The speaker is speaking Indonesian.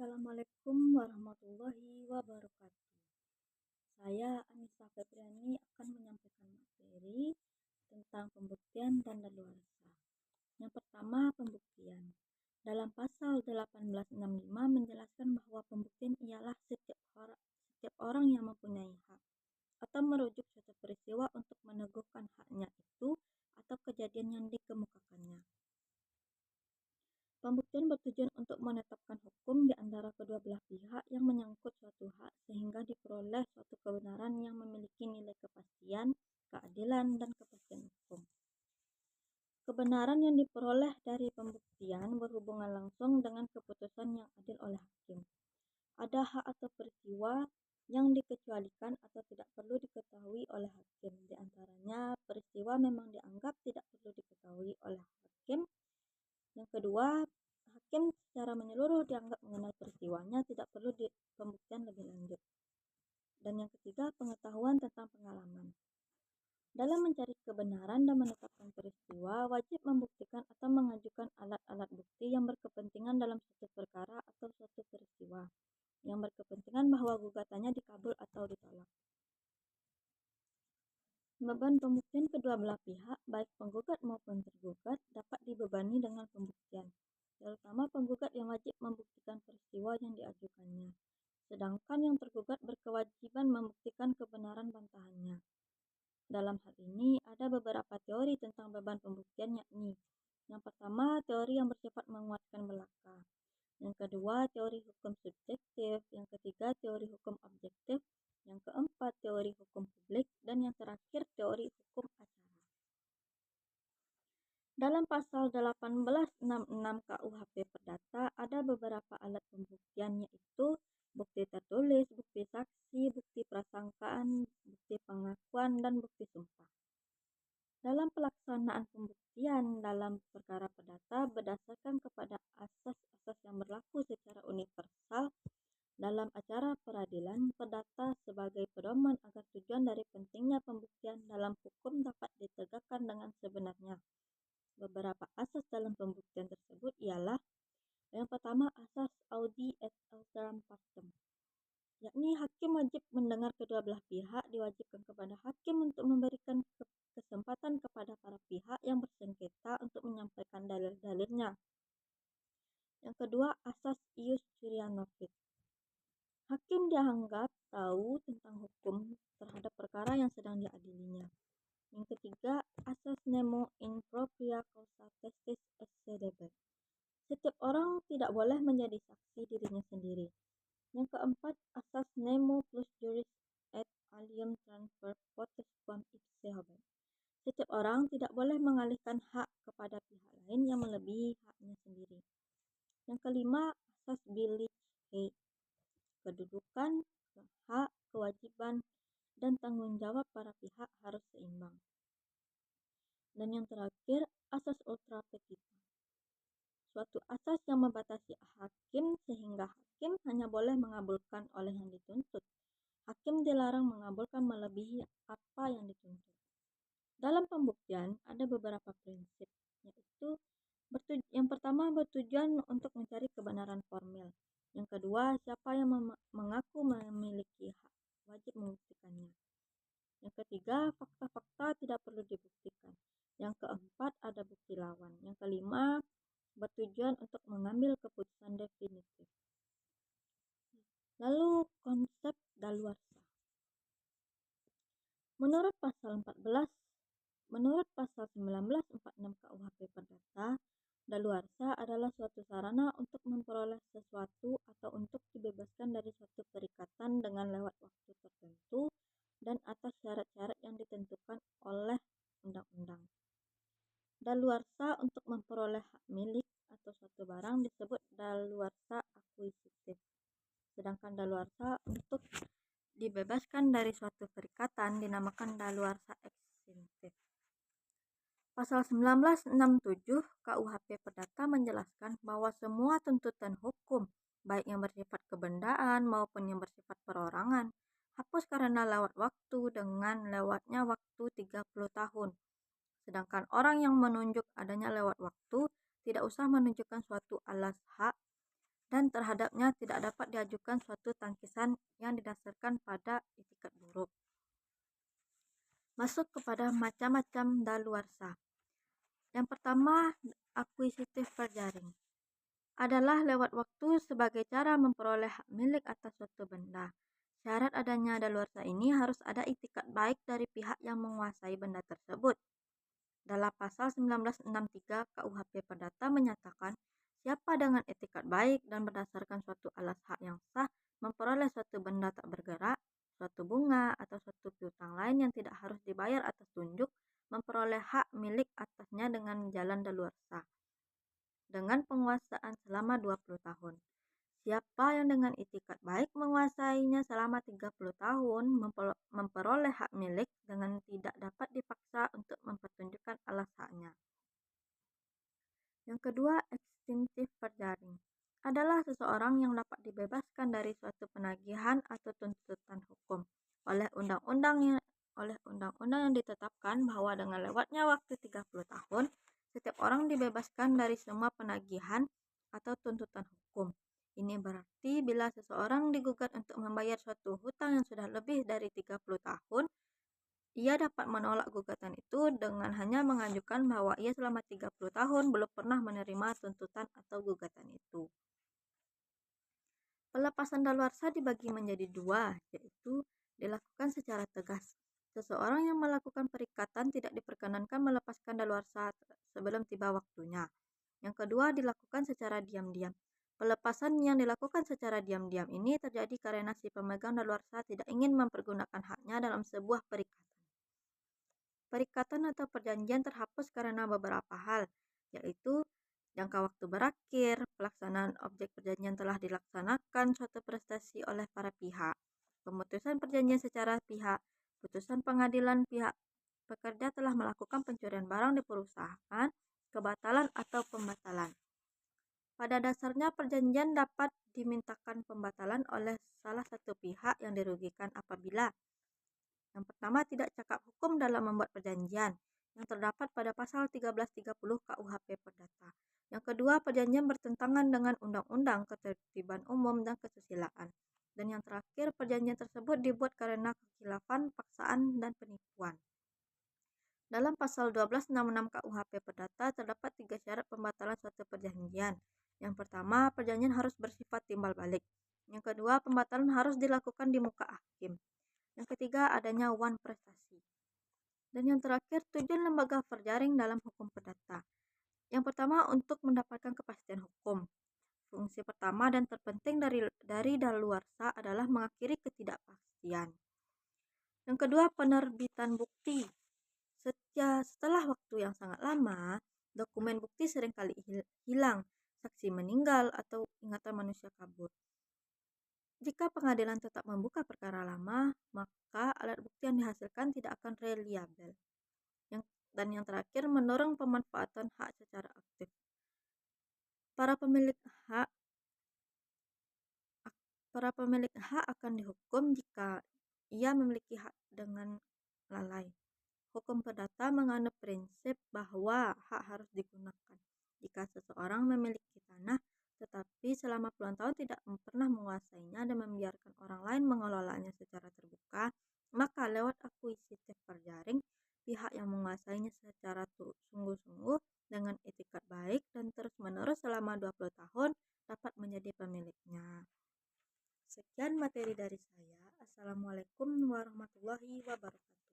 Assalamualaikum warahmatullahi wabarakatuh. Saya Anissa Febriani akan menyampaikan materi tentang pembuktian dan daluarsa. Yang pertama, pembuktian. Dalam pasal 1865 menjelaskan bahwa pembuktian ialah setiap orang yang mempunyai hak atau merujuk suatu peristiwa untuk meneguhkan haknya itu atau kejadian yang dikemukakannya. Pembuktian bertujuan untuk menetapkan hukum di antara kedua belah pihak yang menyangkut suatu hak sehingga diperoleh suatu kebenaran yang memiliki nilai kepastian, keadilan, dan kepastian hukum. Kebenaran yang diperoleh dari pembuktian berhubungan langsung dengan keputusan yang adil oleh hakim. Ada hak atau peristiwa yang dikecualikan atau tidak perlu diketahui oleh hakim. Di antaranya, peristiwa memang dianggap tidak perlu diketahui oleh hakim. Yang kedua, hakim secara menyeluruh dianggap mengenal peristiwanya, tidak perlu pembuktian lebih lanjut. Dan yang ketiga, pengetahuan tentang pengalaman. Dalam mencari kebenaran dan menetapkan peristiwa, wajib membuktikan atau mengajukan alat-alat bukti yang berkepentingan dalam suatu perkara atau suatu peristiwa, yang berkepentingan bahwa gugatannya dikabul atau ditolak. Beban pembuktian kedua belah pihak, baik penggugat maupun tergugat, dapat dibebani dengan pembuktian, terutama penggugat yang wajib membuktikan peristiwa yang diajukannya, sedangkan yang tergugat berkewajiban membuktikan kebenaran bantahannya. Dalam hal ini, ada beberapa teori tentang beban pembuktian, yakni yang pertama, teori yang bersifat menguatkan belaka. Yang kedua, teori hukum subjektif. Yang ketiga, teori hukum objektif. Yang keempat, teori hukum publik. Dan yang terakhir, teori hukum acara. Dalam pasal 1866 KUHP Perdata ada beberapa alat pembuktian, yaitu bukti tertulis, bukti saksi, bukti prasangkaan, bukti pengakuan, dan bukti sumpah. Dalam pelaksanaan pembuktian dalam perkara perdata berdasarkan kepada asas-asas yang berlaku secara universal dalam acara peradilan, perdata sebagai pedoman agar tujuan dari pentingnya pembuktian dalam hukum dapat ditegakkan dengan sebenarnya. Beberapa asas dalam pembuktian tersebut ialah yang pertama, asas audi et alteram partem, yakni hakim wajib mendengar kedua belah pihak. Diwajibkan kepada hakim untuk memberikan kesempatan kepada para pihak yang bersengketa untuk menyampaikan dalil-dalilnya. Yang kedua, asas ius curia novit, hakim dianggap tahu tentang hukum terhadap perkara yang sedang diadilinya. Yang ketiga, asas nemo in propria causa testis et sedebet, setiap orang tidak boleh menjadi saksi dirinya sendiri. Yang keempat, asas nemo plus juris et alium transfer potes quam ipse habet, setiap orang tidak boleh mengalihkan hak kepada pihak lain yang melebihi haknya sendiri. Yang kelima, asas billig hei, kedudukan, hak, kewajiban, dan tanggung jawab para pihak harus seimbang. Dan yang terakhir, asas ultra petita, suatu asas yang membatasi hakim sehingga hakim hanya boleh mengabulkan oleh yang dituntut. Hakim dilarang mengabulkan melebihi apa yang dituntut. Dalam pembuktian ada beberapa prinsip, yaitu yang pertama bertujuan untuk mencari kebenaran formil. Yang kedua, siapa yang mengaku memiliki hak wajib membuktikannya. Yang ketiga, fakta-fakta tidak perlu dibuktikan. Yang keempat, ada bukti lawan. Yang kelima, bertujuan untuk mengambil keputusan definitif. Lalu konsep daluarsa. Menurut pasal 1946 KUHP Perdata, daluarsa adalah suatu sarana untuk memperoleh sesuatu atau untuk dibebaskan dari suatu perikatan dengan lewat waktu tertentu dan atas syarat-syarat yang ditentukan oleh undang-undang. Daluarsa untuk memperoleh hak milik atau suatu barang disebut daluarsa akuisitif. Sedangkan daluarsa untuk dibebaskan dari suatu perikatan dinamakan daluarsa eksintif. Pasal 1967 KUHP Perdata menjelaskan bahwa semua tuntutan hukum, baik yang bersifat kebendaan maupun yang bersifat perorangan, hapus karena lewat waktu dengan lewatnya waktu 30 tahun. Sedangkan orang yang menunjuk adanya lewat waktu tidak usah menunjukkan suatu alas hak dan terhadapnya tidak dapat diajukan suatu tangkisan yang didasarkan pada itikat buruk. Masuk kepada macam-macam daluarsa. Yang pertama, akuisitif berjaring adalah lewat waktu sebagai cara memperoleh hak milik atas suatu benda. Syarat adanya daluarsa ini harus ada itikat baik dari pihak yang menguasai benda tersebut. Dalam pasal 1963 KUHP Perdata menyatakan, siapa dengan itikat baik dan berdasarkan suatu alas hak yang sah memperoleh suatu benda tak bergerak, suatu bunga, atau suatu piutang lain yang tidak harus dibayar atas tunjuk, memperoleh hak milik atasnya dengan jalan daluarsa dengan penguasaan selama 20 tahun. Siapa yang dengan itikat baik menguasainya selama 30 tahun memperoleh hak milik dengan tidak dapat dipaksa untuk mempertunjukkan alas haknya. Yang kedua, ekstintif berjaring adalah seseorang yang dapat dibebaskan dari suatu penagihan atau tuntutan hukum oleh undang-undang yang ditetapkan bahwa dengan lewatnya waktu 30 tahun, setiap orang dibebaskan dari semua penagihan atau tuntutan hukum. Ini berarti bila seseorang digugat untuk membayar suatu hutang yang sudah lebih dari 30 tahun, ia dapat menolak gugatan itu dengan hanya mengajukan bahwa ia selama 30 tahun belum pernah menerima tuntutan atau gugatan itu. Pelepasan daluarsa dibagi menjadi dua, yaitu dilakukan secara tegas. Seseorang yang melakukan perikatan tidak diperkenankan melepaskan daluarsa sebelum tiba waktunya. Yang kedua, dilakukan secara diam-diam. Pelepasan yang dilakukan secara diam-diam ini terjadi karena si pemegang daluarsa tidak ingin mempergunakan haknya dalam sebuah perikatan. Perikatan atau perjanjian terhapus karena beberapa hal, yaitu jangka waktu berakhir, pelaksanaan objek perjanjian telah dilaksanakan suatu prestasi oleh para pihak, pemutusan perjanjian secara pihak, putusan pengadilan pihak pekerja telah melakukan pencurian barang di perusahaan, kebatalan atau pembatalan. Pada dasarnya perjanjian dapat dimintakan pembatalan oleh salah satu pihak yang dirugikan apabila yang pertama, tidak cakap hukum dalam membuat perjanjian yang terdapat pada pasal 1330 KUHP Perdata. Yang kedua, perjanjian bertentangan dengan undang-undang, ketertiban umum, dan kesusilaan. Dan yang terakhir, perjanjian tersebut dibuat karena kekhilafan, paksaan, dan penipuan. Dalam pasal 1266 KUHP Perdata terdapat 3 syarat pembatalan suatu perjanjian. Yang pertama, perjanjian harus bersifat timbal balik. Yang kedua, pembatalan harus dilakukan di muka hakim. Yang ketiga, adanya wan prestasi. Dan yang terakhir, tujuan lembaga berjaring dalam hukum perdata. Yang pertama, untuk mendapatkan kepastian hukum. Fungsi pertama dan terpenting dari daluarsa adalah mengakhiri ketidakpastian. Yang kedua, penerbitan bukti. Setelah waktu yang sangat lama, dokumen bukti seringkali hilang, saksi meninggal, atau ingatan manusia kabur. Jika pengadilan tetap membuka perkara lama, maka alat bukti yang dihasilkan tidak akan reliabel. Dan yang terakhir, mendorong pemanfaatan hak secara aktif. Para pemilik hak akan dihukum jika ia memiliki hak dengan lalai. Hukum perdata menganut prinsip bahwa hak harus digunakan. Jika seseorang memiliki tanah, tetapi selama puluhan tahun tidak pernah menguasainya dan membiarkan orang lain mengelolanya secara terbuka, maka lewat akuisitif berjaring, pihak yang menguasainya secara sungguh-sungguh dengan etikat baik dan terus-menerus selama 20 tahun dapat menjadi pemiliknya. Sekian materi dari saya. Assalamualaikum warahmatullahi wabarakatuh.